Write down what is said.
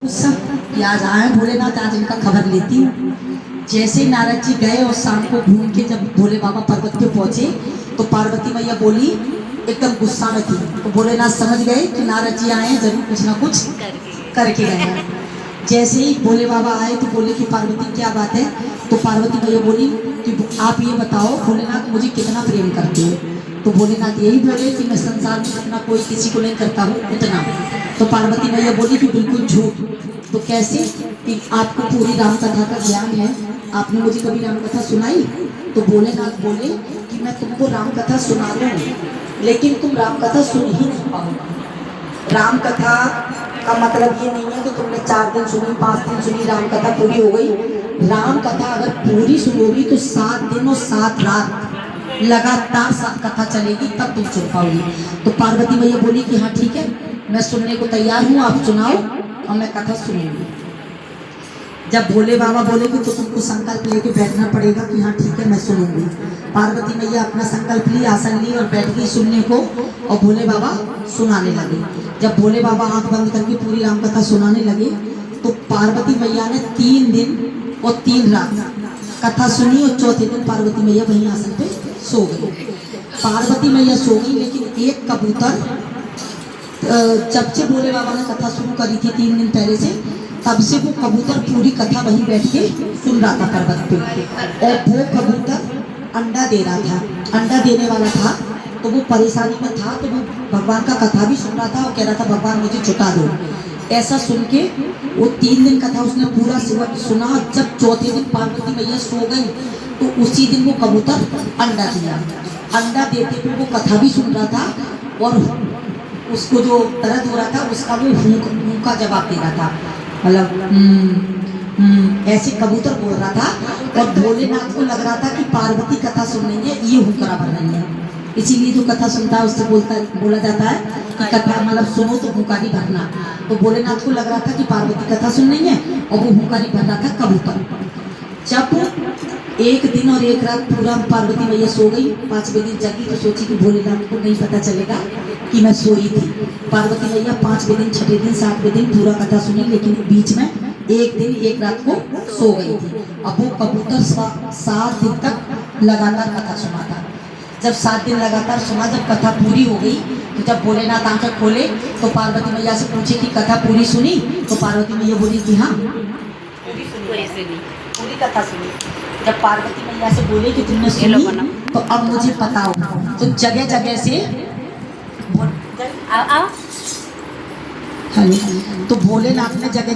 कि आज आए भोलेनाथ, आज इनका खबर लेती हूँ। जैसे ही नारद जी गए और शाम को घूम के जब भोले बाबा पर्वत पे पहुंचे तो पार्वती मैया बोली, एकदम गुस्सा में थी। तो भोलेनाथ समझ गए कि नारद जी आए हैं, जरूर कुछ ना कुछ करके गए हैं। जैसे ही भोले बाबा आए तो बोले कि पार्वती क्या बात है। तो पार्वती मैया बोली कि आप ये बताओ भोलेनाथ मुझे कितना प्रेम करते हो। तो भोलेनाथ यही बोले कि मैं संसार में जितना कोई किसी को नहीं करता हूँ उतना। तो पार्वती मैया बोली कि बिल्कुल झूठ। तो कैसे कि आपको पूरी राम कथा का ज्ञान है, आपने मुझे कभी राम कथा सुनाई। तो भोलेनाथ बोले कि मैं तुमको राम कथा सुना दूँ, लेकिन तुम राम कथा सुन ही नहीं पाओगे। राम कथा का मतलब ये नहीं है कि तुमने 4 दिन सुनी, 5 दिन सुनी, राम कथा पूरी हो गई। राम कथा अगर पूरी सुनोगी तो 7 दिन और 7 रात लगातार कथा चलेगी, तब तुम सुन पाओगी। तो पार्वती मैया बोली कि हाँ ठीक है, मैं सुनने को तैयार हूँ, आप सुनाओ और मैं कथा सुनूंगी। जब भोले बाबा बोले कि तो तुमको संकल्प लेके बैठना पड़ेगा कि हाँ ठीक है मैं सुनूंगी। पार्वती मैया अपना संकल्प ली, आसन ली और बैठ गई सुनने को, और भोले बाबा सुनाने लगे। जब भोले बाबा आंख बंद करके पूरी राम कथा सुनाने लगे तो पार्वती मैया ने 3 दिन और 3 रात कथा सुनी, और चौथे दिन पार्वती मैया वहीं आसन पे सो गई। पार्वती मैया सो गई, लेकिन एक कबूतर जब से भोले बाबा ने कथा शुरू करी थी 3 दिन पहले से, तब से वो कबूतर पूरी कथा वहीं बैठ के सुन रहा था पर्वत पे। और वो कबूतर अंडा दे रहा था, अंडा देने वाला था। तो वो परेशानी में था, तो वो भगवान का कथा भी सुन रहा था और कह रहा था भगवान मुझे छुटा दो। ऐसा सुन के वो 3 दिन कथा उसने पूरा सुना। जब चौथे दिन पार्वती मैया सो गई तो उसी दिन वो कबूतर अंडा दिया। अंडा देते हुए वो कथा भी सुन रहा था और उसको जो दर्द हो रहा था उसका वो हूँ का जवाब दे रहा था, मतलब ऐसे कबूतर बोल रहा था। और भोलेनाथ को लग रहा था कि पार्वती कथा सुन रही है, ये हुक्रा भर रही है। इसीलिए जो कथा सुनता है उससे बोला जाता है कि कथा मतलब सुनो तो हुंकारी भरना। तो भोलेनाथ को लग रहा था कि पार्वती कथा सुन रही है और वो हुंकारी भर रहा था कबूतर। जब 1 दिन और 1 रात पूरा पार्वती मैया सो गई, 5वें दिन जगी तो सोची कि भोलेनाथ को नहीं पता चलेगा कि मैं सोई थी। पार्वती मैया 5वें दिन, 6वें दिन, 7वें दिन पूरा कथा सुनी, लेकिन बीच में 1 दिन 1 रात को सो गई थी। अब वो कबूतर 7 दिन तक लगातार कथा सुना था। जब 7 दिन लगातार सुना, जब कथा पूरी हो गई तो जब भोलेनाथ आंखें खोले तो पार्वती मैया से पूछे कि कथा पूरी सुनी। तो पार्वती मैया बोली कि हाँ पूरी कथा सुनी। जब पार्वती मैया से बोले कि तुमने सुनी तो अब मुझे बताओ। तो जगह जगह से तो भोलेनाथ ने जगह